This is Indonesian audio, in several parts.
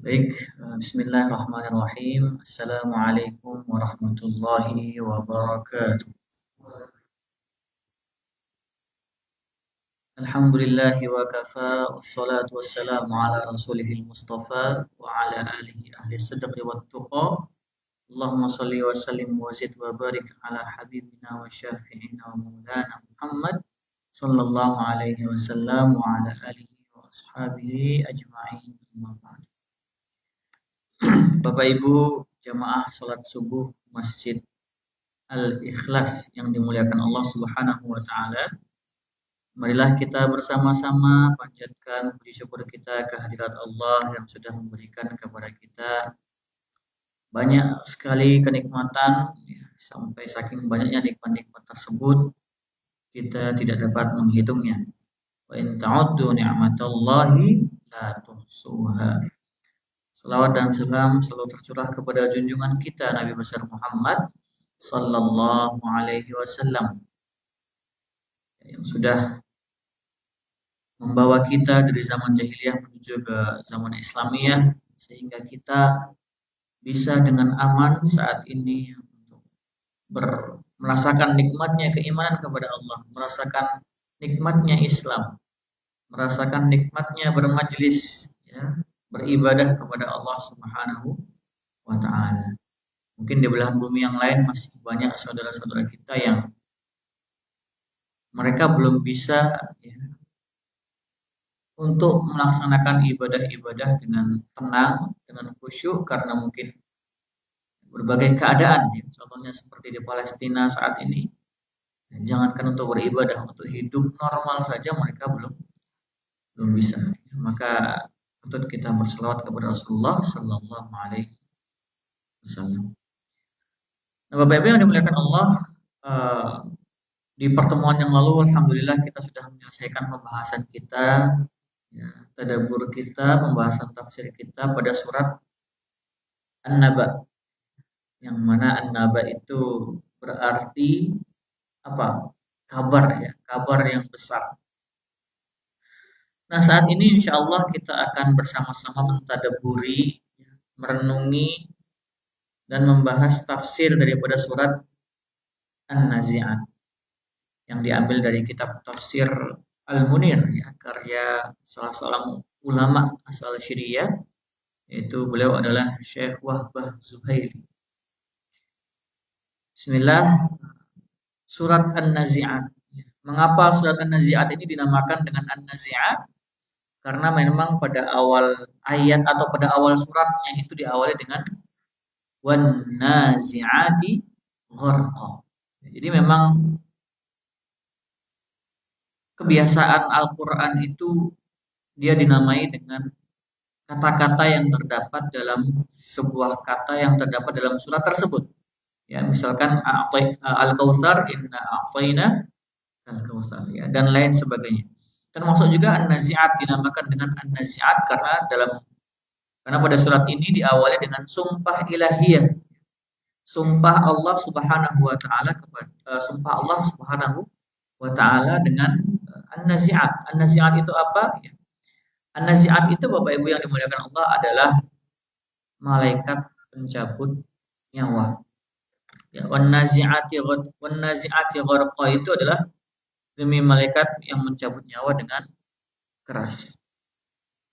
Baik, bismillahirrahmanirrahim. Assalamualaikum warahmatullahi wabarakatuh. Alhamdulillahi wa kafa, wassalatu wassalamu ala rasulihil mustafa wa ala alihi ahli sidqi wa tuqa. Allahumma salli wa sallim wa zid wa barik ala habibina wa syafi'ina wa maulana Muhammad sallallahu alaihi wasallam wa ala alihi wa ashabihi ajma'in. Amma ba'd. Bapak Ibu jamaah salat subuh Masjid Al-Ikhlas yang dimuliakan Allah Subhanahu wa taala. Marilah kita bersama-sama panjatkan puji syukur kita kehadirat Allah yang sudah memberikan kepada kita banyak sekali kenikmatan, ya, sampai saking banyaknya nikmat-nikmat tersebut kita tidak dapat menghitungnya. Wa in ta'uddu ni'matallahi la tuhsuha. Salawat dan salam selalu tercurah kepada junjungan kita Nabi besar Muhammad sallallahu alaihi wasallam yang sudah membawa kita dari zaman jahiliyah menuju ke zaman Islamiyah sehingga kita bisa dengan aman saat ini untuk merasakan nikmatnya keimanan kepada Allah, merasakan nikmatnya Islam, merasakan nikmatnya bermajlis, ya, beribadah kepada Allah Subhanahu wa taala. Mungkin di belahan bumi yang lain masih banyak saudara-saudara kita yang mereka belum bisa, ya, untuk melaksanakan ibadah-ibadah dengan tenang, dengan khusyuk karena mungkin berbagai keadaan, ya. Contohnya seperti di Palestina saat ini. Jangankan untuk beribadah, untuk hidup normal saja mereka belum bisa. Maka untuk kita berselawat kepada Rasulullah sallallahu alaihi wasallam. Nah, Bapak Ibu yang dimuliakan Allah, di pertemuan yang lalu alhamdulillah kita sudah menyelesaikan pembahasan kita, ya, tadabbur kita, pembahasan tafsir kita pada surat An-Naba. Yang mana An-Naba itu berarti apa? Kabar, ya, kabar yang besar. Nah, saat ini insya Allah kita akan bersama-sama mentadabburi, merenungi dan membahas tafsir daripada surat An-Nazi'at yang diambil dari kitab tafsir Al-Munir, ya, karya salah seorang ulama asal Syria, yaitu beliau adalah Syekh Wahbah Zuhaili. Bismillah. Surat An-Nazi'at. Mengapa surat An-Nazi'at ini dinamakan dengan An-Nazi'at? Karena memang pada awal ayat atau pada awal suratnya itu diawali dengan wan nazi'ati gharqa. Jadi memang kebiasaan Al-Qur'an itu dia dinamai dengan kata-kata yang terdapat dalam sebuah kata yang terdapat dalam surat tersebut. Ya, misalkan Al-Kautsar, inna a'tayna Al-Kautsar, ya, dan lain sebagainya. Termasuk juga An-Nazi'at dinamakan dengan An-Nazi'at karena pada surat ini diawali dengan sumpah ilahiyah. Sumpah Allah Subhanahu wa taala sumpah Allah Subhanahu wa taala dengan An-Nazi'at. An-Nazi'at itu apa? Ya. An-Nazi'at itu Bapak Ibu yang dimuliakan Allah adalah malaikat pencabut nyawa. Ya, wan-nazi'ati gharqa itu adalah demi malaikat yang mencabut nyawa dengan keras.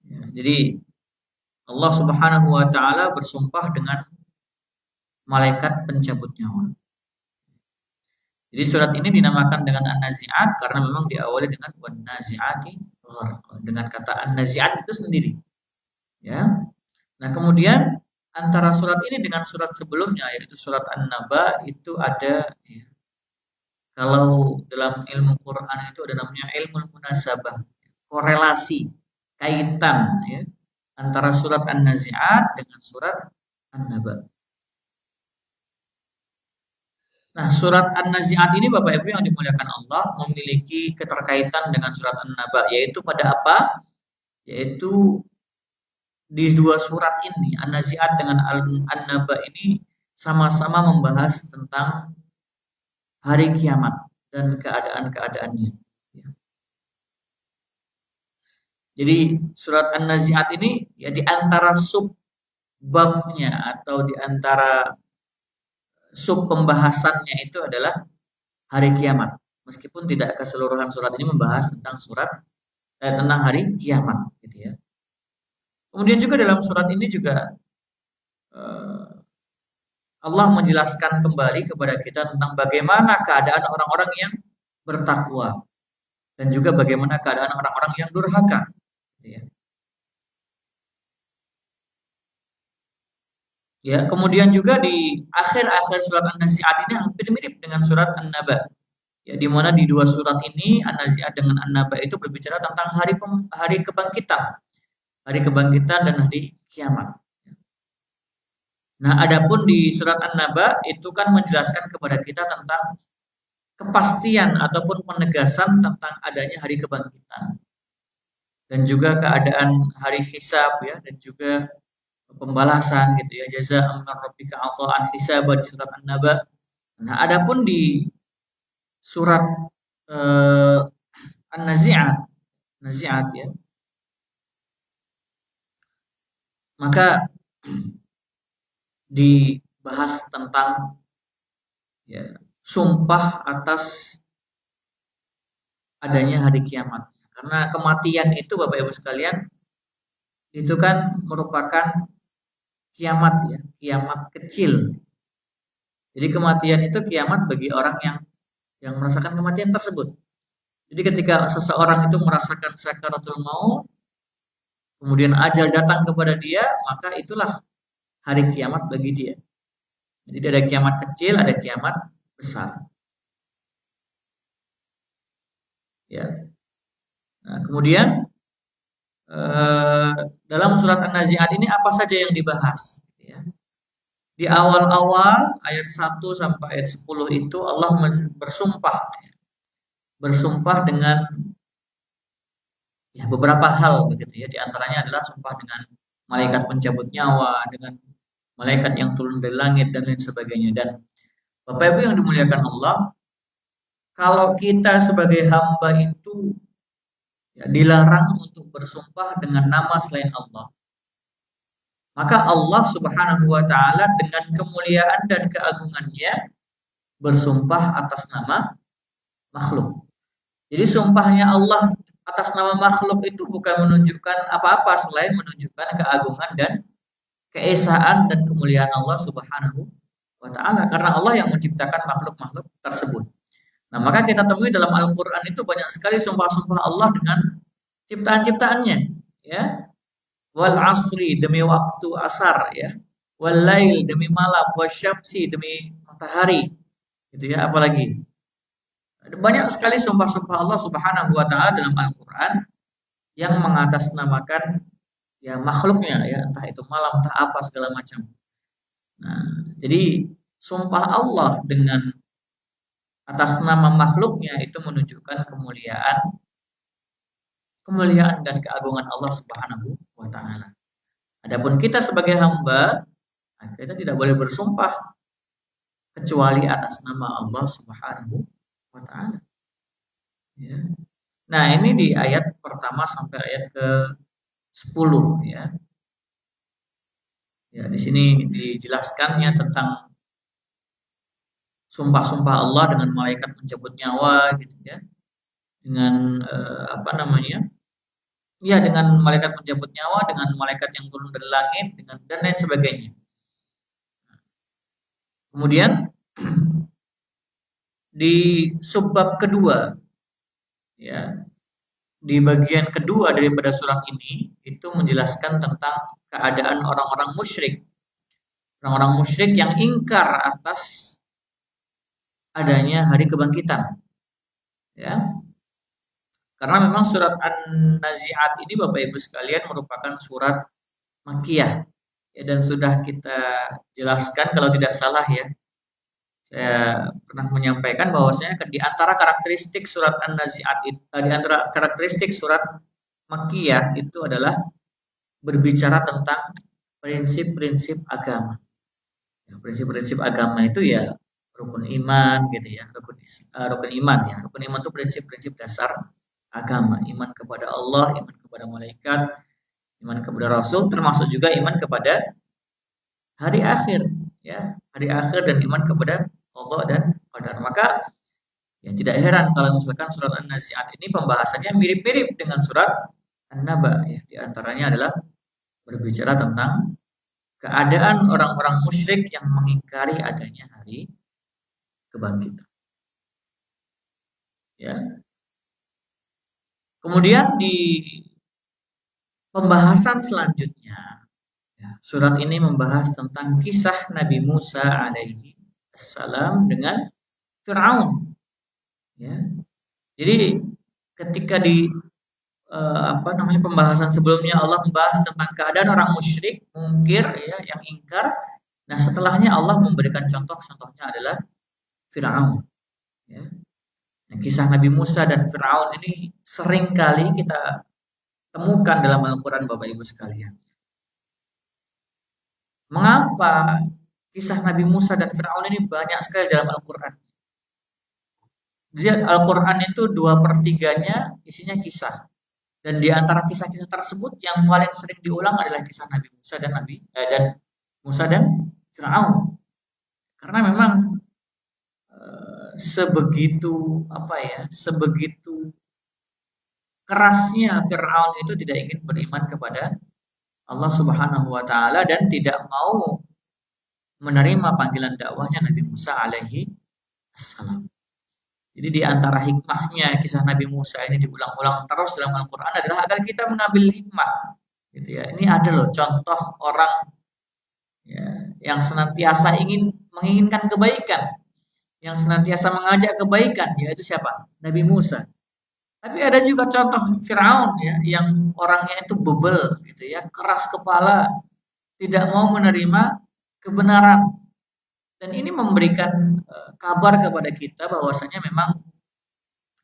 Ya, jadi Allah Subhanahu wa taala bersumpah dengan malaikat pencabut nyawa. Jadi surat ini dinamakan dengan An-Nazi'at karena memang diawali dengan wan-nazi'ati gharqa, dengan kata An-Nazi'at itu sendiri. Ya. Nah, kemudian antara surat ini dengan surat sebelumnya yaitu surat An-Naba itu ada, ya, kalau dalam ilmu Quran itu ada namanya ilmu munasabah, korelasi, kaitan, ya, antara surat An-Nazi'at dengan surat An-Naba. Nah, surat An-Nazi'at ini Bapak Ibu yang dimuliakan Allah memiliki keterkaitan dengan surat An-Naba, yaitu pada apa? Yaitu di dua surat ini, An-Nazi'at dengan An-Naba ini sama-sama membahas tentang hari kiamat dan keadaan-keadaannya. Jadi surat An-Nazi'at ini ya di antara sub babnya atau di antara sub pembahasannya itu adalah hari kiamat. Meskipun tidak keseluruhan surat ini membahas tentang tentang hari kiamat gitu ya. Kemudian juga dalam surat ini juga eh, Allah menjelaskan kembali kepada kita tentang bagaimana keadaan orang-orang yang bertakwa dan juga bagaimana keadaan orang-orang yang durhaka. Gitu ya. Ya, kemudian juga di akhir-akhir surat An-Nazi'at ini hampir mirip dengan surat An-Naba. Ya, di mana di dua surat ini An-Nazi'at dengan An-Naba itu berbicara tentang hari hari kebangkitan dan hari kiamat. Nah, adapun di surat An-Naba itu kan menjelaskan kepada kita tentang kepastian ataupun penegasan tentang adanya hari kebangkitan dan juga keadaan hari hisab ya dan juga pembalasan gitu ya jazaa'an min rabbika 'ata'an hisaba di surat An-Naba. Nah, adapun di surat eh, An-Nazi'at Nazi'at ya, maka dibahas tentang ya sumpah atas adanya hari kiamat. Karena kematian itu Bapak Ibu sekalian itu kan merupakan kiamat ya, kiamat kecil. Jadi kematian itu kiamat bagi orang yang merasakan kematian tersebut. Jadi ketika seseorang itu merasakan sakaratul maut, kemudian ajal datang kepada dia, maka itulah hari kiamat bagi dia. Jadi ada kiamat kecil, ada kiamat besar. Ya. Nah, kemudian dalam surat An-Nazi'at ini apa saja yang dibahas? Ya. Di awal-awal ayat 1 sampai ayat 10 itu Allah bersumpah. Bersumpah dengan ya beberapa hal begitu ya. Di antaranya adalah sumpah dengan malaikat pencabut nyawa, dengan malaikat yang turun dari langit dan lain sebagainya. Dan Bapak Ibu yang dimuliakan Allah, kalau kita sebagai hamba itu ya, dilarang untuk bersumpah dengan nama selain Allah, maka Allah Subhanahu wa taala dengan kemuliaan dan keagungannya bersumpah atas nama makhluk. Jadi sumpahnya Allah atas nama makhluk itu bukan menunjukkan apa-apa selain menunjukkan keagungan dan keesaan dan kemuliaan Allah Subhanahu wa taala karena Allah yang menciptakan makhluk-makhluk tersebut. Nah, maka kita temui dalam Al-Qur'an itu banyak sekali sumpah-sumpah Allah dengan ciptaan-ciptaannya, ya. Wal asri demi waktu asar ya. Wal lail demi malam, wasyamsi demi matahari. Gitu ya, apalagi. Ada banyak sekali sumpah-sumpah Allah Subhanahu wa taala dalam Al-Qur'an yang mengatasnamakan ya makhluknya ya, entah itu malam, entah apa segala macam. Nah, jadi sumpah Allah dengan atas nama makhluknya itu menunjukkan kemuliaan dan keagungan Allah Subhanahu wa taala. Adapun kita sebagai hamba, kita tidak boleh bersumpah kecuali atas nama Allah Subhanahu wa taala. Ya. Nah, ini di ayat pertama sampai ayat ke-10 ya. Ya, di sini dijelaskannya tentang sumpah-sumpah Allah dengan malaikat mencabut nyawa gitu ya. Dengan apa namanya? Ya, dengan malaikat mencabut nyawa, dengan malaikat yang turun dari langit, dengan dan lain sebagainya. Kemudian di subbab kedua, ya, di bagian kedua daripada surat ini itu menjelaskan tentang keadaan orang-orang musyrik, orang-orang musyrik yang ingkar atas adanya hari kebangkitan, ya. Karena memang surat An-Nazi'at ini Bapak Ibu sekalian merupakan surat Makkiyah ya, dan sudah kita jelaskan kalau tidak salah ya. Saya pernah menyampaikan bahwasanya di antara karakteristik surat An-Nazi'at itu di antara karakteristik surat Makkiyah itu adalah berbicara tentang prinsip-prinsip agama. Ya, prinsip-prinsip agama itu ya rukun iman gitu ya, rukun iman ya. Rukun iman itu prinsip-prinsip dasar agama, iman kepada Allah, iman kepada malaikat, iman kepada Rasul, termasuk juga iman kepada hari akhir, ya, hari akhir dan iman kepada Allah dan qadar. Maka ya tidak heran kalau misalkan surat An-Nazi'at ini pembahasannya mirip-mirip dengan surat An-Naba, ya. Di antaranya adalah berbicara tentang keadaan orang-orang musyrik yang mengingkari adanya hari kebangkitan. Ya. Kemudian di pembahasan selanjutnya, ya, surat ini membahas tentang kisah Nabi Musa alaihi salam dengan Firaun. Ya. Jadi ketika di pembahasan sebelumnya Allah membahas tentang keadaan orang musyrik, mungkir, ya, yang ingkar. Nah, setelahnya Allah memberikan contohnya adalah Firaun. Ya. Nah, kisah Nabi Musa dan Firaun ini sering kali kita temukan dalam Al-Quran, Bapak Ibu sekalian. Mengapa kisah Nabi Musa dan Firaun ini banyak sekali dalam Al-Quran? Jadi Al-Quran itu 2/3-nya isinya kisah. Dan di antara kisah-kisah tersebut yang paling sering diulang adalah kisah Nabi Musa dan Musa dan Firaun. Karena memang sebegitu kerasnya Firaun itu tidak ingin beriman kepada Allah Subhanahu wa taala dan tidak mau menerima panggilan dakwahnya Nabi Musa alaihi assalam. Jadi di antara hikmahnya kisah Nabi Musa ini diulang-ulang terus dalam Al-Qur'an adalah agar kita mengambil hikmah, gitu ya. Ini ada loh contoh orang, ya, yang senantiasa menginginkan kebaikan, yang senantiasa mengajak kebaikan, yaitu siapa? Nabi Musa. Tapi ada juga contoh Firaun, ya, yang orangnya itu bebel, gitu ya, keras kepala, tidak mau menerima kebenaran. Dan ini memberikan kabar kepada kita bahwasanya memang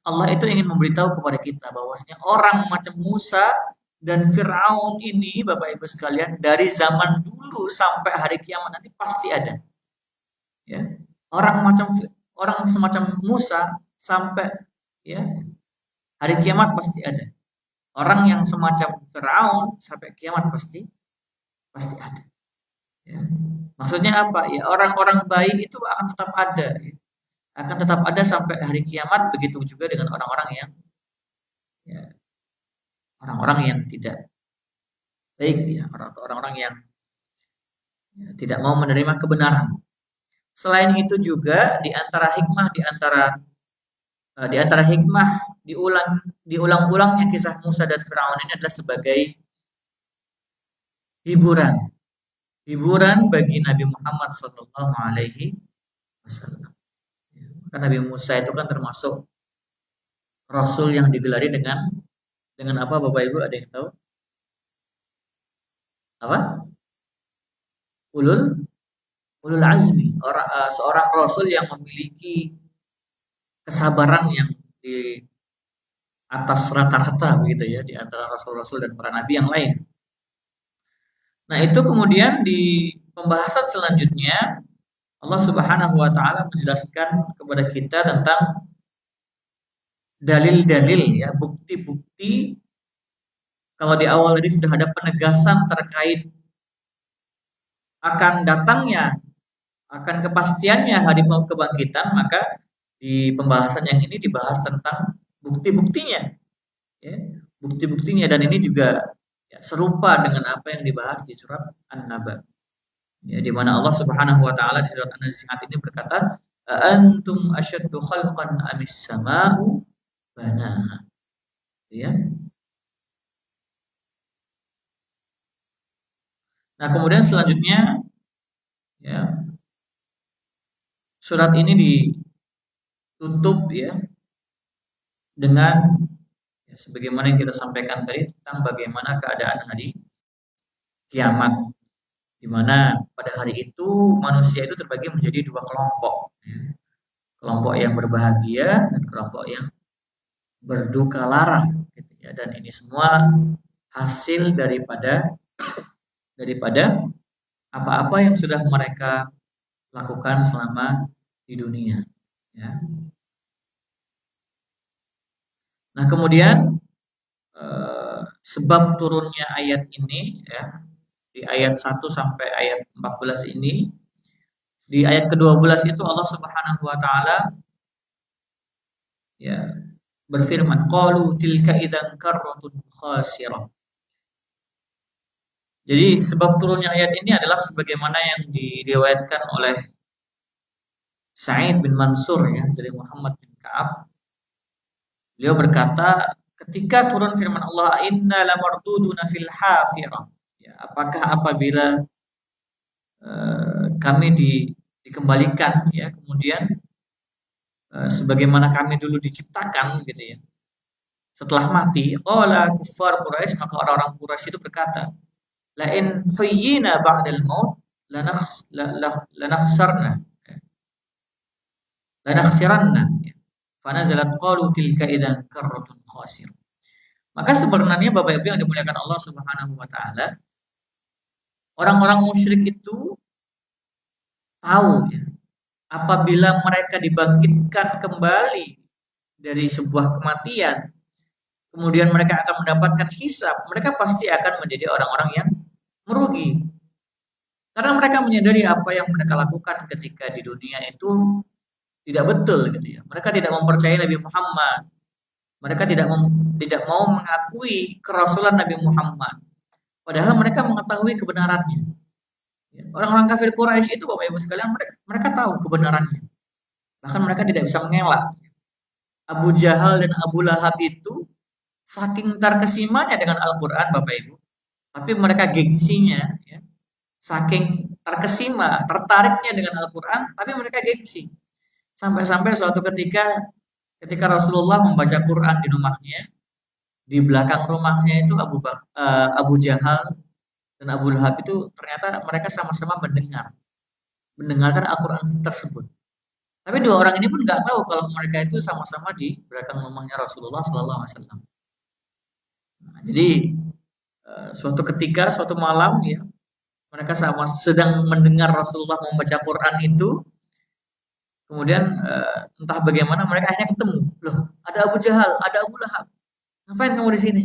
Allah itu ingin memberitahu kepada kita bahwasanya orang macam Musa dan Firaun ini, Bapak Ibu sekalian, dari zaman dulu sampai hari kiamat nanti pasti ada. Ya. Orang semacam Musa sampai, ya, hari kiamat pasti ada. Orang yang semacam Firaun sampai kiamat pasti ada. Ya. Maksudnya apa? Ya, orang-orang baik itu akan tetap ada, ya. Akan tetap ada sampai hari kiamat, begitu juga dengan orang-orang yang, ya, orang-orang yang tidak baik, ya, orang-orang yang, ya, tidak mau menerima kebenaran. Selain itu juga di antara hikmah diulang-ulangnya kisah Musa dan Firaun ini adalah sebagai hiburan bagi Nabi Muhammad Shallallahu Alaihi Wasallam. Karena Nabi Musa itu kan termasuk Rasul yang digelari dengan apa, Bapak Ibu, ada yang tahu? Apa? Ulul azmi, seorang Rasul yang memiliki kesabaran yang di atas rata-rata, begitu ya, di antara Rasul-Rasul dan para Nabi yang lain. Nah, itu kemudian di pembahasan selanjutnya Allah Subhanahu wa taala menjelaskan kepada kita tentang dalil-dalil, ya, bukti-bukti. Kalau di awal tadi sudah ada penegasan terkait akan datangnya, akan kepastiannya hari kebangkitan, maka di pembahasan yang ini dibahas tentang bukti-buktinya, ya, bukti-buktinya, dan ini juga, ya, serupa dengan apa yang dibahas di surat An-Naba. Ya, di mana Allah Subhanahu wa taala di surat An-Nazi'at ini berkata, "Antum asyaddu khalqan amis sama'u banaha." Ya. Nah, kemudian selanjutnya, ya, surat ini ditutup, ya, dengan, ya, sebagaimana yang kita sampaikan tadi tentang bagaimana keadaan hari kiamat, di mana pada hari itu manusia itu terbagi menjadi dua kelompok, ya. Kelompok yang berbahagia dan kelompok yang berduka lara, gitu ya. Dan ini semua hasil daripada apa-apa yang sudah mereka lakukan selama di dunia, ya. Nah, kemudian sebab turunnya ayat ini, ya, di ayat 1 sampai ayat 14 ini. Di ayat ke-12 itu Allah Subhanahu wa taala ya berfirman, qalu tilka idzan karratun khasirah. Jadi sebab turunnya ayat ini adalah sebagaimana yang diriwayatkan oleh Sa'id bin Mansur ya dari Muhammad bin Ka'ab. Beliau berkata, ketika turun firman Allah, inna lamarduduna fil hafirah. Ya, apakah apabila kami dikembalikan ya, kemudian sebagaimana kami dulu diciptakan gitu ya. Setelah mati, qala kuffar Quraisy, maka orang-orang Quraisy itu berkata, la in huyyina ba'dal maut lanakhsarna lanakhsiranna. Fanazalat qalu tilka idzan karratun khasir. Maka sebenarnya Bapak Ibu yang dimuliakan Allah Subhanahu wa taala, orang-orang musyrik itu tahu ya, apabila mereka dibangkitkan kembali dari sebuah kematian, kemudian mereka akan mendapatkan hisab, mereka pasti akan menjadi orang-orang yang merugi. Karena mereka menyadari apa yang mereka lakukan ketika di dunia itu tidak betul gitu ya. Mereka tidak mempercayai Nabi Muhammad. Mereka tidak mau mengakui kerasulan Nabi Muhammad. Padahal mereka mengetahui kebenarannya. Ya, orang-orang kafir Quraisy itu Bapak Ibu sekalian mereka tahu kebenarannya. Bahkan mereka tidak bisa mengelak. Abu Jahal dan Abu Lahab itu saking terkesimanya dengan Al-Qur'an Bapak Ibu. Tapi mereka gengsinya ya, saking terkesima, tertariknya dengan Al-Qur'an, tapi mereka gengsi. Sampai-sampai suatu ketika Rasulullah membaca Quran di rumahnya, di belakang rumahnya itu Abu Jahal dan Abu Lahab itu ternyata mereka sama-sama mendengarkan Al-Quran tersebut. Tapi dua orang ini pun nggak tahu kalau mereka itu sama-sama di belakang rumahnya Rasulullah Sallallahu Alaihi Wasallam. Nah, jadi suatu malam ya, mereka sama sedang mendengar Rasulullah membaca Quran itu. Kemudian entah bagaimana mereka akhirnya ketemu. Loh, ada Abu Jahal, ada Abu Lahab. Ngapain kamu di sini?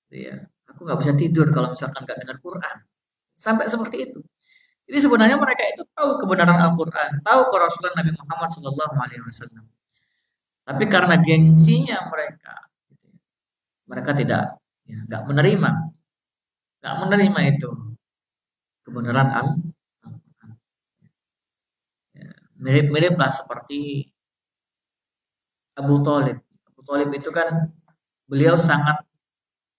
Ya, aku nggak bisa tidur kalau misalkan nggak dengar Quran. Sampai seperti itu. Jadi sebenarnya mereka itu tahu kebenaran Al-Quran, tahu kerasulan Nabi Muhammad Shallallahu Alaihi Wasallam. Tapi karena gengsinya mereka, mereka nggak menerima itu kebenaran Al-Quran. Ya, mirip-miriplah seperti Abu Thalib. Abu Thalib itu kan beliau sangat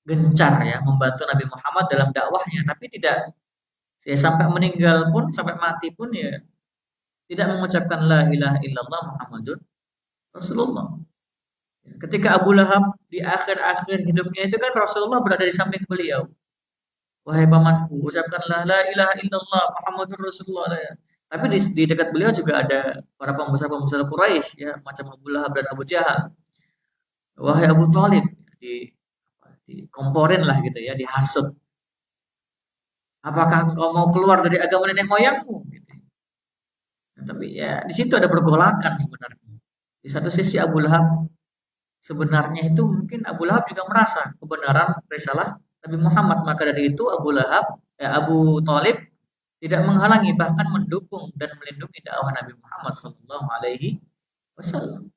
gencar ya membantu Nabi Muhammad dalam dakwahnya, tapi tidak sampai meninggal pun, sampai mati pun ya tidak mengucapkan la ilaha illallah Muhammadur Rasulullah. Ketika Abu Lahab di akhir-akhir hidupnya itu kan Rasulullah berada di samping beliau. Wahai pamanku, ucapkanlah la ilaha illallah Muhammadur Rasulullah. Ya. Tapi di dekat beliau juga ada para pembesar-pembesar Quraisy ya, macam Abu Lahab dan Abu Jahal. Wahai Abu Thalib, dikomporin lah gitu ya, dihasut. Apakah engkau mau keluar dari agama nenek moyangmu? Gitu. Nah, tapi ya di situ ada pergolakan sebenarnya. Di satu sisi Abu Lahab sebenarnya itu mungkin Abu Lahab juga merasa kebenaran risalah Nabi Muhammad. Maka dari itu Abu Thalib tidak menghalangi, bahkan mendukung dan melindungi dakwah Nabi Muhammad Sallallahu Alaihi Wasallam.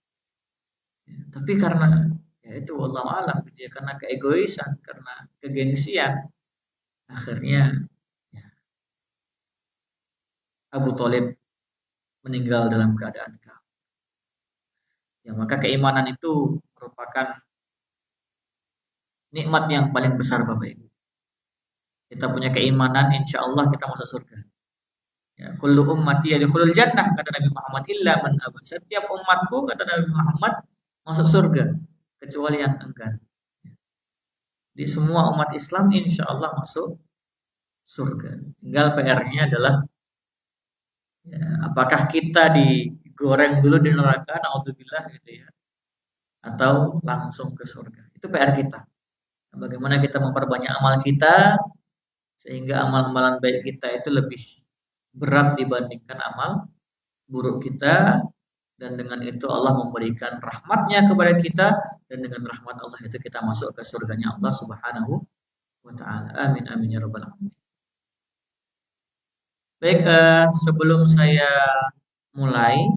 Ya, tapi karena ya itu wallahu alam gitu ya, karena keegoisan, karena kegengsian, akhirnya ya, Abu Thalib meninggal dalam keadaan kafir. Ya, maka keimanan itu merupakan nikmat yang paling besar Bapak Ibu. Kita punya keimanan, insya Allah kita masuk surga. Ya, kullu ummati yadkhulul jannah, kata Nabi Muhammad, illa man aba. Setiap umatku, kata Nabi Muhammad, masuk surga kecuali yang enggan. Di semua umat Islam insya Allah masuk surga. Tinggal PR-nya adalah ya, apakah kita digoreng dulu di neraka, naudzubillah gitu ya, atau langsung ke surga. Itu PR kita. Bagaimana kita memperbanyak amal kita sehingga amal-amalan baik kita itu lebih berat dibandingkan amal buruk kita, dan dengan itu Allah memberikan rahmatnya kepada kita, dan dengan rahmat Allah itu kita masuk ke surganya Allah Subhanahu wa ta'ala. Amin amin ya rabbal alamin. Baik, sebelum saya mulai,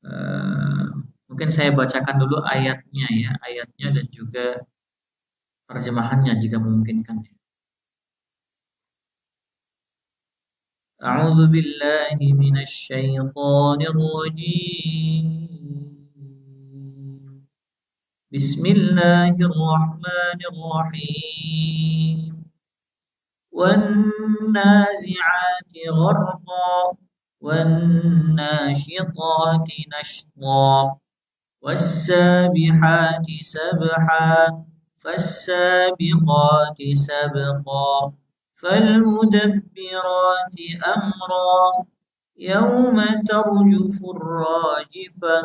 eh, mungkin saya bacakan dulu ayatnya ya, ayatnya dan juga terjemahannya jika memungkinkan. A'udzu billahi minasy syaithanir rajim. Bismillahirrahmanirrahim. والنازعات غرقا والناشطات نشطا والسابحات سبحا فالسابقات سبقا فالمدبرات أمرا يوم ترجف الراجفة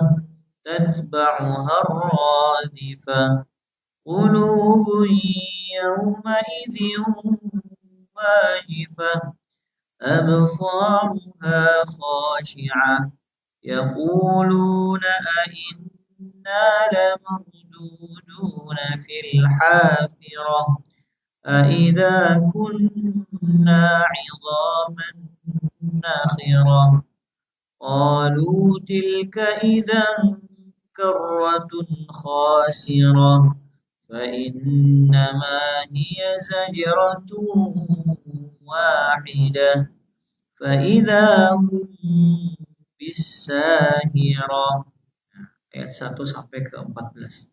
تتبعها الرادفة قلوب يومئذ واجفة أبصارها خاشعة يقولون أئنا لمردودون في الحافرة أئذا كنا عظاما نخرة قالوا تلك إذا كرة خاسرة فإنما هي زجرة واحدة فإذا هم بالساهرة. Ayat 1 sampai ke 14.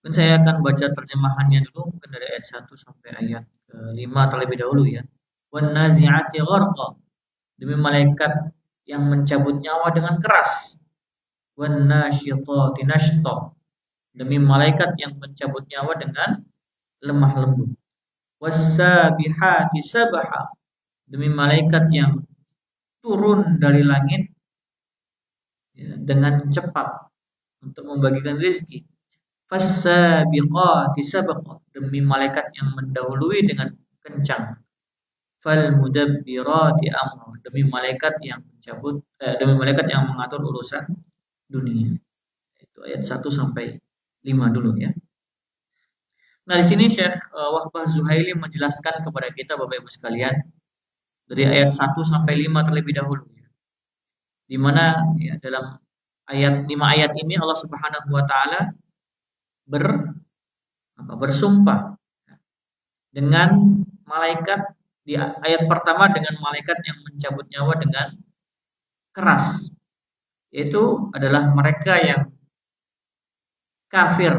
Mungkin saya akan baca terjemahannya dulu, mungkin dari ayat 1 sampai ayat ke-5 terlebih dahulu ya. Wan nazi'ati gharqa, demi malaikat yang mencabut nyawa dengan keras. Wan nasyitati nashta, demi malaikat yang mencabut nyawa dengan lemah lembut. Wassabihati sabha, demi malaikat yang turun dari langit ya, dengan cepat untuk membagikan rezeki. Fassabiqati sabqa, demi malaikat yang mendahului dengan kencang. Fal mudabbirati amra, demi malaikat yang demi malaikat yang mengatur urusan dunia. Itu ayat 1 sampai 5 dulu ya. Nah, di sini Syekh Wahbah Zuhaili menjelaskan kepada kita Bapak Ibu sekalian dari ayat 1 sampai 5 terlebih dahulu ya. Di mana ya dalam ayat 5 ayat ini Allah Subhanahu wa taala bersumpah dengan malaikat di ayat pertama dengan malaikat yang mencabut nyawa dengan keras, yaitu adalah mereka yang kafir.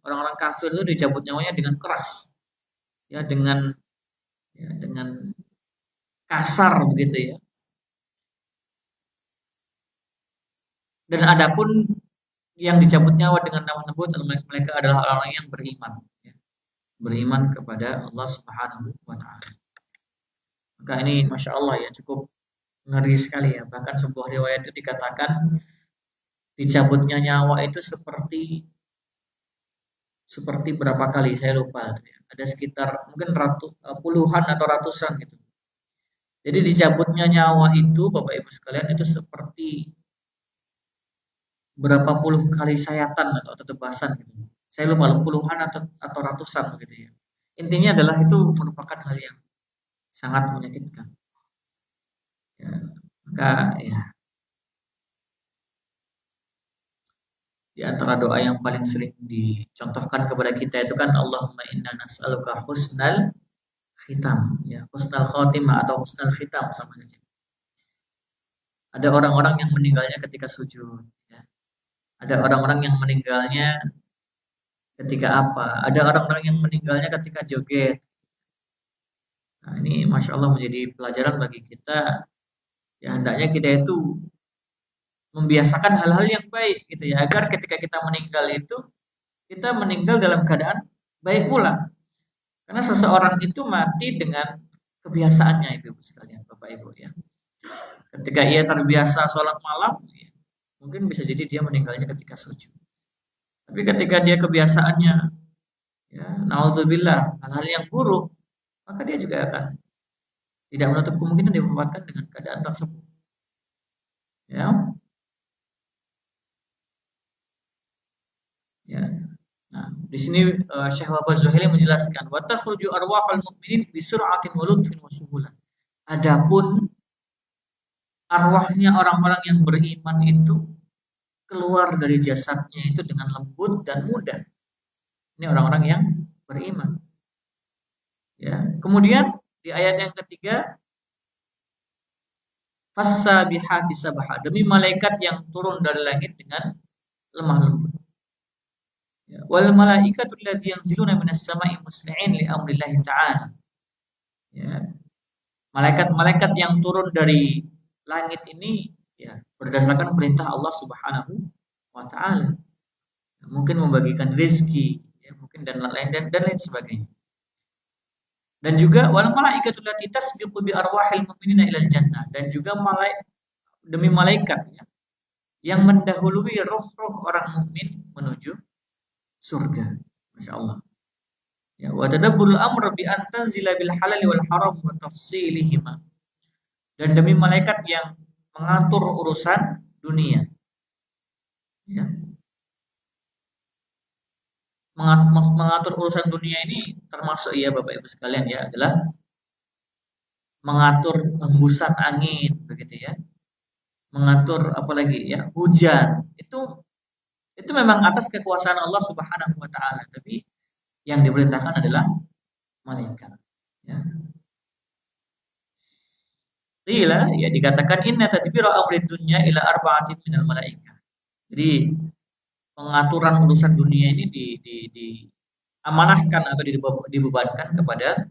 Orang-orang kafir itu dicabut nyawanya dengan keras, ya dengan kasar begitu ya. Dan adapun yang dicabut nyawa dengan nama lembut mereka adalah orang-orang yang beriman, ya. Beriman kepada Allah Subhanahu wa taala. Maka ini Masya Allah ya, cukup ngeri sekali ya. Bahkan sebuah riwayat itu dikatakan dicabutnya nyawa itu seperti berapa kali saya lupa ya. Ada sekitar mungkin puluhan atau ratusan gitu. Jadi dicabutnya nyawa itu Bapak Ibu sekalian itu seperti berapa puluh kali sayatan atau tebasan gitu. Saya lupa puluhan atau ratusan begitu ya. Intinya adalah itu merupakan hal yang sangat menyakitkan. Ya, maka ya di antara doa yang paling sering dicontohkan kepada kita itu kan Allahumma inna nas'aluka husnal khitam ya, husnal khotimah atau husnal khitam sama saja. Ada orang-orang yang meninggalnya ketika sujud ya. Ada orang-orang yang meninggalnya ketika apa? Ada orang-orang yang meninggalnya ketika joget. Nah, ini Masya Allah menjadi pelajaran bagi kita. Ya, hendaknya kita itu membiasakan hal-hal yang baik gitu ya, agar ketika kita meninggal itu kita meninggal dalam keadaan baik pula. Karena seseorang itu mati dengan kebiasaannya Ibu sekalian, Bapak Ibu ya. Ketika ia terbiasa sholat malam, ya, mungkin bisa jadi dia meninggalnya ketika sujud. Tapi ketika dia kebiasaannya, ya, naudzubillah, hal-hal yang buruk, maka dia juga akan tidak menutup kemungkinan diwafatkan dengan keadaan tersebut. Ya. Ya. Nah, di sini Syekh Wahbah Zuhaili menjelaskan wa takhruju arwahul mu'minin bi sur'atin wa lutfin wa suhulah. Adapun arwahnya orang-orang yang beriman itu keluar dari jasadnya itu dengan lembut dan mudah. Ini orang-orang yang beriman. Ya. Kemudian di ayat yang ketiga, fassabihati sabha, demi malaikat yang turun dari langit dengan lemah lembut. Ya. Wal malaikatul ladzina yanziluna minas sama'i musli'in li amrillahi ta'ala. Ya. Malaikat-malaikat yang turun dari langit ini ya berdasarkan perintah Allah Subhanahu wa taala. Mungkin membagikan rezeki, ya, mungkin dan lain sebagainya. Dan juga wal malaikatul lati tasbiqu bi arwahil mu'minina ilal jannah, dan juga demi malaikat ya, yang mendahului roh-roh orang mukmin menuju surga. Masya Allah. Ya, wa tadabburul amr bi an tanzila bil halal wal haram wa tafsilihima. Dan demi malaikat yang mengatur urusan dunia. Ya. Mengatur urusan dunia ini termasuk ya Bapak Ibu sekalian ya adalah mengatur hembusan angin begitu ya. Mengatur apalagi ya hujan. Itu memang atas kekuasaan Allah Subhanahu wa taala, tapi yang diperintahkan adalah malaikat. Ya. Qila ya dikatakan inna tadbira amri dunya ila arba'atin minal malaika. Jadi pengaturan urusan dunia ini diamanahkan atau dibebankan kepada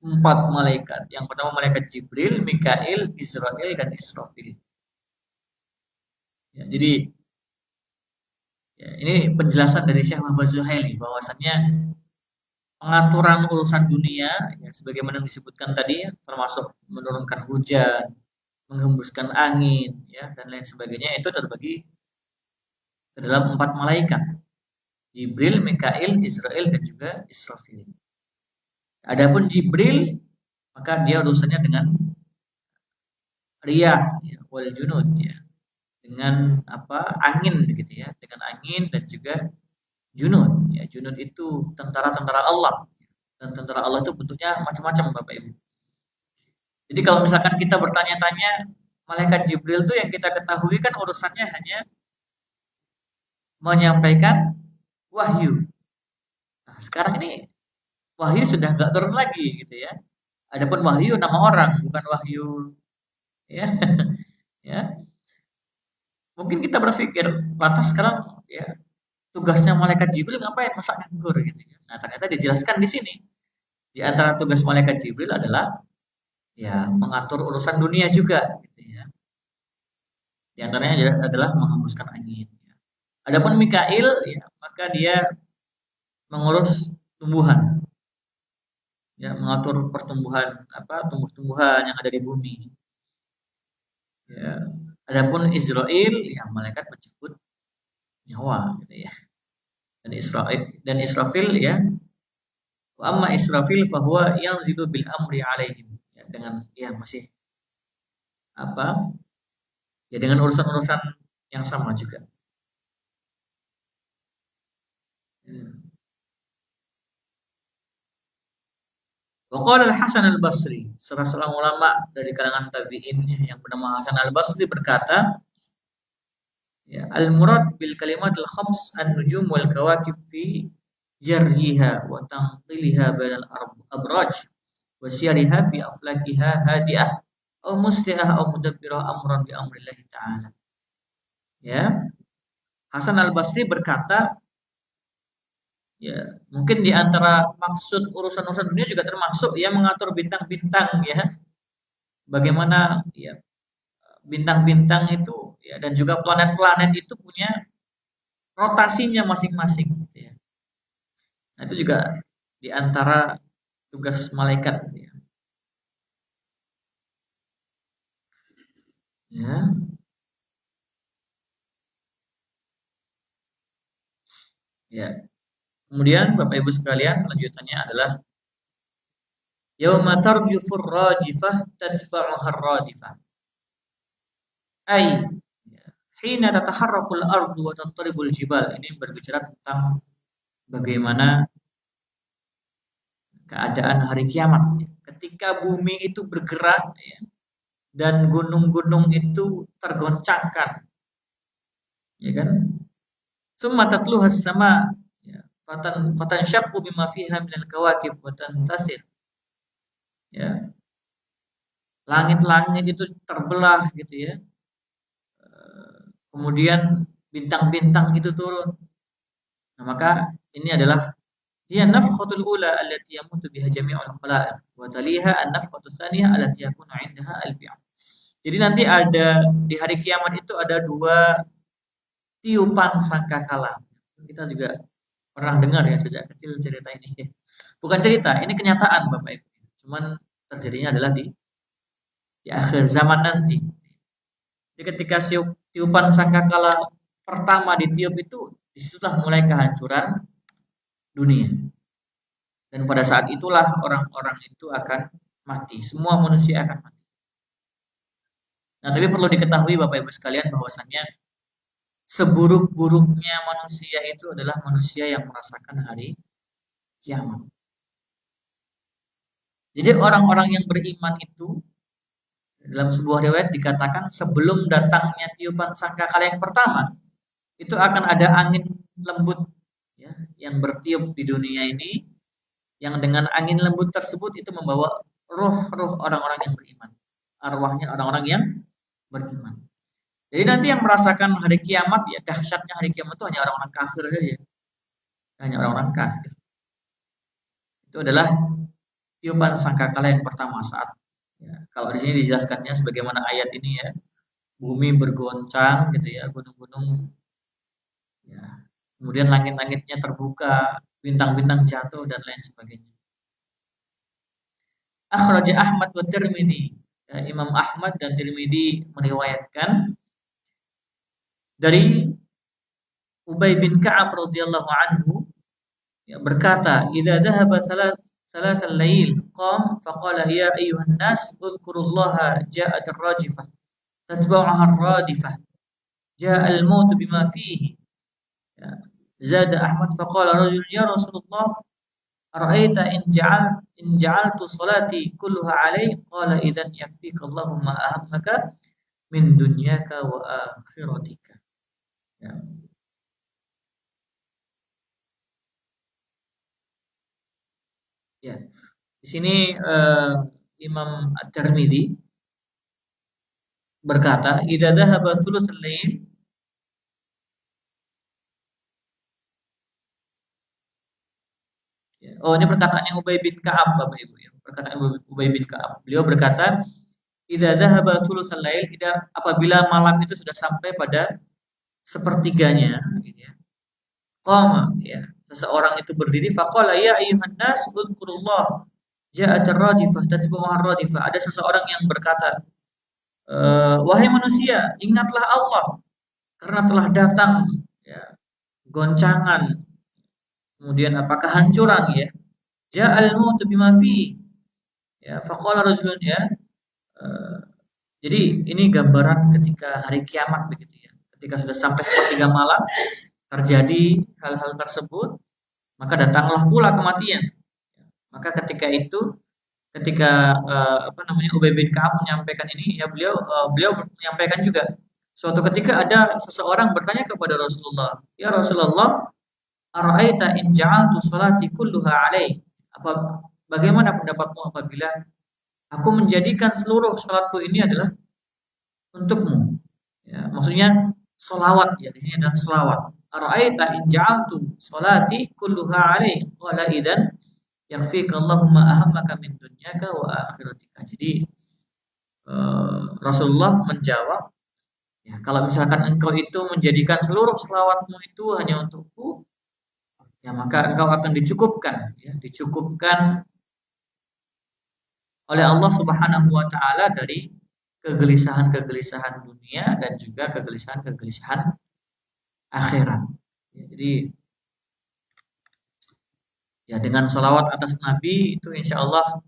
4 malaikat. Yang pertama malaikat Jibril, Mikail, Israel dan Israfil. Ya, jadi ya, ini penjelasan dari Syekh Muhammad Zuhaili bahwasannya pengaturan urusan dunia ya, sebagaimana disebutkan tadi ya, termasuk menurunkan hujan, menghembuskan angin ya dan lain sebagainya itu terbagi ke dalam 4 malaikat. Jibril, Mikail, Israel dan juga Israfil. Adapun Jibril maka dia urusannya dengan riyah ya, wal junud ya. Dengan angin begitu ya, dengan angin dan juga junud. Ya, junud itu tentara-tentara Allah. Dan tentara Allah itu bentuknya macam-macam Bapak Ibu. Jadi kalau misalkan kita bertanya-tanya, malaikat Jibril itu yang kita ketahui kan urusannya hanya menyampaikan wahyu. Nah, sekarang ini wahyu sudah nggak turun lagi gitu ya. Adapun wahyu nama orang, bukan wahyu ya. Ya. Mungkin kita berpikir, lantas sekarang ya tugasnya malaikat Jibril ngapain masak nganggur gitu ya. Nah, ternyata dijelaskan di sini. Di antara tugas malaikat Jibril adalah ya mengatur urusan dunia juga gitu ya. Di antaranya adalah menghembuskan angin ya. Adapun Mikail ya maka dia mengurus tumbuhan. Ya, mengatur pertumbuhan tumbuh-tumbuhan yang ada di bumi. Ya. Adapun Israel ya malaikat mencabut nyawa gitu ya. Dan Israfil ya wa amma Israfil fahuwa yanzilu bil amri alaihim ya, dengan ya masih ya dengan urusan-urusan yang sama juga. Wa qala Al-Hasan Al-Basri, salah seorang ulama dari kalangan tabi'in yang bernama Hasan Al-Basri berkata, ya, al-murad bil kalimatil khams an-nujum wal kawakib fi jarhiha wa tanqiliha bainal abraj wa siyariha fi aflakiha hadi'ah aw musli'ah aw mudabbirah amran bi amrillahi ta'ala. Ya. Hasan Al-Basri berkata, ya, mungkin di antara maksud urusan-urusan dunia juga termasuk ya mengatur bintang-bintang ya. Bagaimana ya bintang-bintang itu ya dan juga planet-planet itu punya rotasinya masing-masing gitu ya. Nah, itu juga di antara tugas malaikat gitu ya. Ya. Ya. Kemudian Bapak Ibu sekalian, lanjutannya adalah yauma tarjufur rajifah tatba'uhar radifah. Ai hina tataharrakul ardu wa tatribul jibal. Ini berbicara tentang bagaimana keadaan hari kiamat ketika bumi itu bergerak ya, dan gunung-gunung itu tergoncangkan, ya kan? Summa tatluha sama ya, fatanshaqqu bima fiha minal kawakib wa tantasir. Ya, langit-langit itu terbelah gitu ya. Kemudian bintang-bintang itu turun. Nah, maka ini adalah hiya nafkhatul ula allati yamutu biha jami'ul khalaiq wa taliha an-nafkhatus tsaniyah allati yakunu 'indaha al-bi'th. Jadi nanti ada di hari kiamat itu ada dua tiupan sangkakala. Kita juga pernah dengar ya sejak kecil cerita ini. Bukan cerita, ini kenyataan Bapak Ibu. Cuman terjadinya adalah di akhir zaman nanti. Jadi ketika tiupan sangkakala pertama ditiup itu, disitulah mulai kehancuran dunia. Dan pada saat itulah orang-orang itu akan mati. Semua manusia akan mati. Nah, tapi perlu diketahui Bapak Ibu sekalian bahwasannya seburuk-buruknya manusia itu adalah manusia yang merasakan hari kiamat. Jadi orang-orang yang beriman itu dalam sebuah riwayat dikatakan sebelum datangnya tiupan sangkakala yang pertama, itu akan ada angin lembut ya, yang bertiup di dunia ini, yang dengan angin lembut tersebut itu membawa roh-roh orang-orang yang beriman, arwahnya orang-orang yang beriman. Jadi nanti yang merasakan hari kiamat ya, dahsyatnya hari kiamat itu hanya orang-orang kafir saja, hanya orang-orang kafir. Itu adalah tiupan sangkakala yang pertama saat ya, kalau di sini dijelaskannya sebagaimana ayat ini ya, bumi bergoncang gitu ya, gunung-gunung ya, kemudian langit-langitnya terbuka, bintang-bintang jatuh dan lain sebagainya. Akhraja Ahmad wa Tirmidzi. Ya, Imam Ahmad dan Tirmidzi meriwayatkan dari Ubay bin Ka'ab radhiyallahu anhu ya, berkata, "Idza dhahaba salat al-lail qam faqala ya ayyuhan nas udhkurullaha ja'at ar-rajifah tatba'uha ar-radifah ja'a al-maut bima fihi." Ya. Zada Ahmad faqala rajul ya Rasulullah ara'aita in ja'altu salati kulluha alaih qala idzan yakfika Allahumma ahammaka min dunyaka wa akhiratika. Ya. Ya. Di sini Imam At-Tirmidzi berkata, "Idza dhahaba thulutsul lail." Ya. Oh, ini perkataannya Ubay bin Ka'ab Bapak Ibu ya. Perkataan Ubay bin Ka'ab. Beliau berkata, "Idza dhahaba thulutsul lail," apabila malam itu sudah sampai pada sepertiganya gitu ya. Qama ya. Seseorang itu berdiri faqala ya ayyuhan nas udhkurullah ja'at ar-rajifah tatba'uha ar-radifah. Ada seseorang yang berkata, wahai manusia, ingatlah Allah karena telah datang ya, goncangan, kemudian apakah kehancuran ya. Ja'al mautu bima fi. Ya, faqala rajulun ya. Jadi ini gambaran ketika hari kiamat begitu ya. Ketika sudah sampai sepertiga malam terjadi hal-hal tersebut, maka datanglah pula kematian. Maka ketika itu, ketika Ubay bin Ka'ab menyampaikan ini, ya beliau menyampaikan juga. Suatu ketika ada seseorang bertanya kepada Rasulullah, ya Rasulullah, ara'aita in ja'altu salati kulluha alaih. Bagaimana pendapatmu apabila aku menjadikan seluruh salatku ini adalah untukmu? Ya, maksudnya solawat ya, di sini adalah solawat. Ara'aita in ja'altu salati kulluha alaih qala idzan yakfika Allahumma ahammaka min dunyaka wa akhiratika. Jadi Rasulullah menjawab, ya, kalau misalkan engkau itu menjadikan seluruh selawatmu itu hanya untukku, ya maka engkau akan dicukupkan, ya, dicukupkan oleh Allah Subhanahu wa taala dari kegelisahan-kegelisahan dunia dan juga kegelisahan-kegelisahan akhirat. Ya, jadi ya dengan sholawat atas Nabi itu insya Allah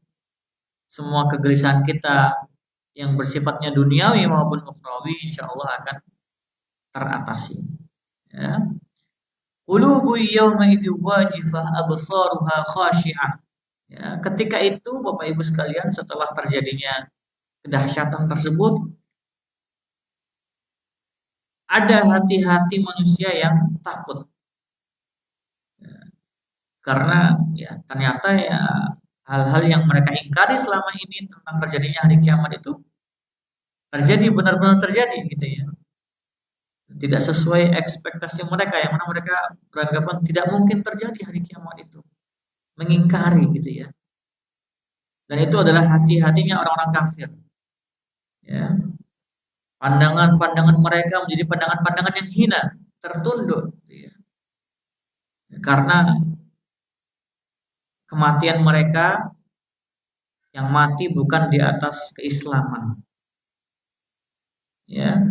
semua kegelisahan kita yang bersifatnya duniawi maupun ukhrawi insya Allah akan teratasi. Qulubu yawma idzi wajifah absaruha khashi'ah. Ya, ketika itu Bapak Ibu sekalian, setelah terjadinya kedahsyatan tersebut, ada hati-hati manusia yang takut. Karena ya ternyata ya hal-hal yang mereka ingkari selama ini tentang terjadinya hari kiamat itu terjadi, benar-benar terjadi gitu ya. Tidak sesuai ekspektasi mereka, yang mana mereka beranggapan tidak mungkin terjadi hari kiamat itu. Mengingkari gitu ya. Dan itu adalah hati-hatinya orang-orang kafir. Ya. Pandangan-pandangan mereka menjadi pandangan-pandangan yang hina, tertunduk gitu ya. Karena kematian mereka yang mati bukan di atas keislaman. Ya,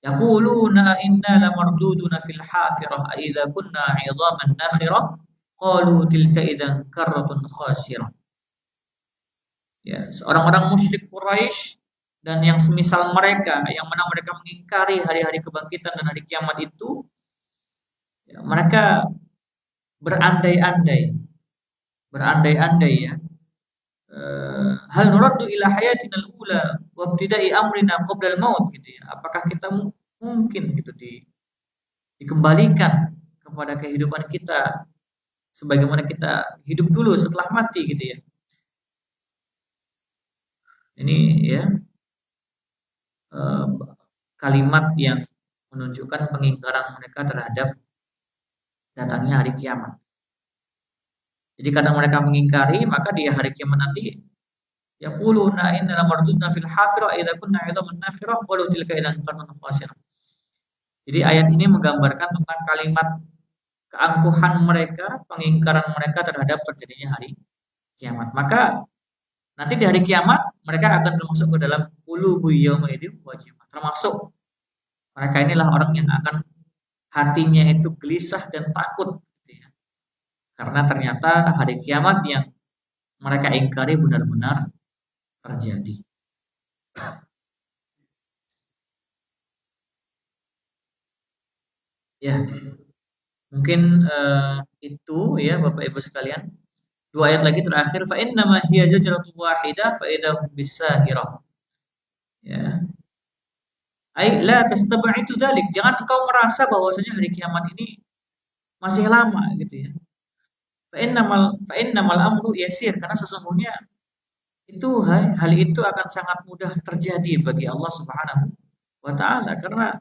yaquluna inna lamarduduna fil hafirah idza kunna 'idhaman nakhirah qalu tilka idzan karratun khasirah. Ya, seorang-orang musyrik Quraisy dan yang semisal mereka yang mana mereka mengingkari hari-hari kebangkitan dan hari kiamat itu, ya, mereka berandai-andai, berandai-andai ya. Hal nuraddu ila hayatina al-ula wa ibtida'i amrina qabla al-maut gitu ya. Apakah kita mungkin gitu dikembalikan kepada kehidupan kita sebagaimana kita hidup dulu setelah mati gitu ya. Ini ya eh, kalimat yang menunjukkan pengingkaran mereka terhadap datangnya hari kiamat. Jadi karena mereka mengingkari, maka di hari kiamat nanti yaquluna inna lamardudna fil hafirah idza kunna 'idhaman nakhirah qalu tilka idzan qarnun khasirah. Jadi ayat ini menggambarkan tentang kalimat keangkuhan mereka, pengingkaran mereka terhadap terjadinya hari kiamat. Maka nanti di hari kiamat mereka akan termasuk ke dalam qulubu yauma idzin wajifah. Termasuk mereka inilah orang yang akan hatinya itu gelisah dan takut gitu ya. Karena ternyata hari kiamat yang mereka ingkari benar-benar terjadi. Ya, mungkin itu ya Bapak Ibu sekalian. Dua ayat lagi terakhir, fa innama hiya zajratun wahidah fa idahum bisahirah. Ya. Ai la tastab'idu dzalik. Jangan engkau merasa bahwasanya hari kiamat ini masih lama gitu ya. Fa innamal amru yasir, karena sesungguhnya itu hal itu akan sangat mudah terjadi bagi Allah Subhanahu wa taala, karena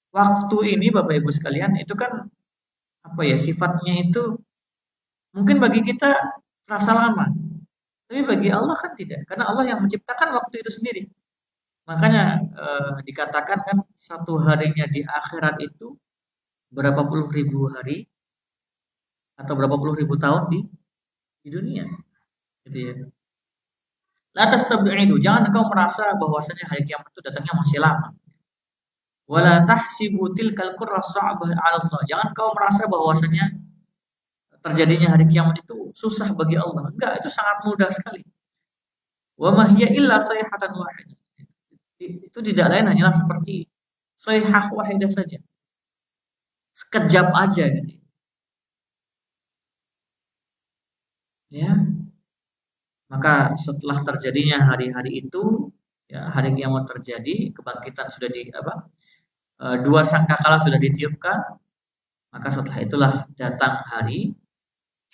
waktu ini Bapak Ibu sekalian itu kan apa ya, sifatnya itu mungkin bagi kita terasa lama, tapi bagi Allah kan tidak, karena Allah yang menciptakan waktu itu sendiri. Makanya dikatakan kan satu harinya di akhirat itu berapa puluh ribu hari atau berapa puluh ribu tahun di dunia, gitu ya. Lantas tabi'idu, jangan engkau merasa bahwasanya hari kiamat itu datangnya masih lama. Wala tahsibu tilkal qurra sa'bah 'ala Allah. Jangan kau merasa bahwasanya terjadinya hari kiamat itu susah bagi Allah. Enggak, itu sangat mudah sekali. Wa ma hiya illa sayhatan wahidah. Itu tidak lain hanyalah seperti sayhah wahidah saja. Sekejap aja gitu. Ya. Maka setelah terjadinya hari-hari itu, ya, hari kiamat terjadi, kebangkitan sudah di apa? Dua sangkakala sudah ditiupkan, maka setelah itulah datang hari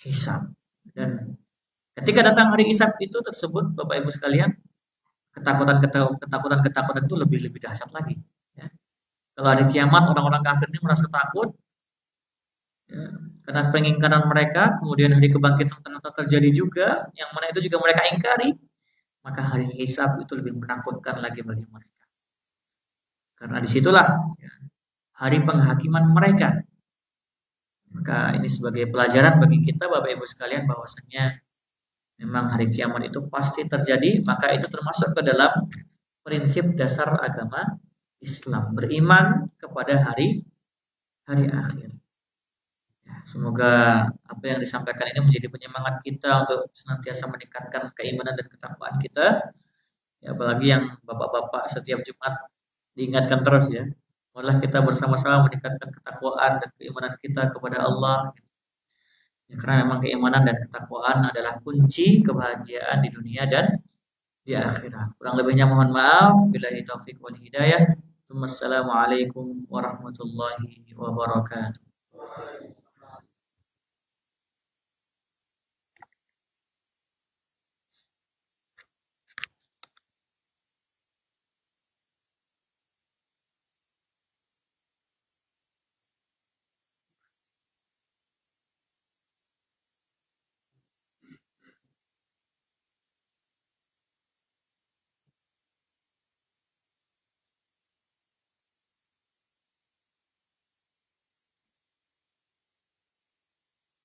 hisab. Dan ketika datang hari hisab itu tersebut, Bapak Ibu sekalian, ketakutan itu lebih dahsyat lagi. Ya. Kalau hari kiamat orang-orang kafir ini merasa takut, ya, karena pengingkaran mereka, kemudian hari kebangkitan ternyata terjadi juga, yang mana itu juga mereka ingkari, maka hari hisab itu lebih menakutkan lagi bagi mereka. Karena disitulah ya, hari penghakiman mereka. Maka ini sebagai pelajaran bagi kita Bapak Ibu sekalian bahwasanya memang hari kiamat itu pasti terjadi, maka itu termasuk ke dalam prinsip dasar agama Islam, beriman kepada hari akhir. Ya, semoga apa yang disampaikan ini menjadi penyemangat kita untuk senantiasa meningkatkan keimanan dan ketakwaan kita. Ya, apalagi yang bapak-bapak setiap Jumat diingatkan terus ya. Malah kita bersama-sama meningkatkan ketakwaan dan keimanan kita kepada Allah. Ya, karena memang keimanan dan ketakwaan adalah kunci kebahagiaan di dunia dan di akhirat. Kurang lebihnya mohon maaf. Billahi taufik wal hidayah. Wassalamualaikum warahmatullahi wabarakatuh.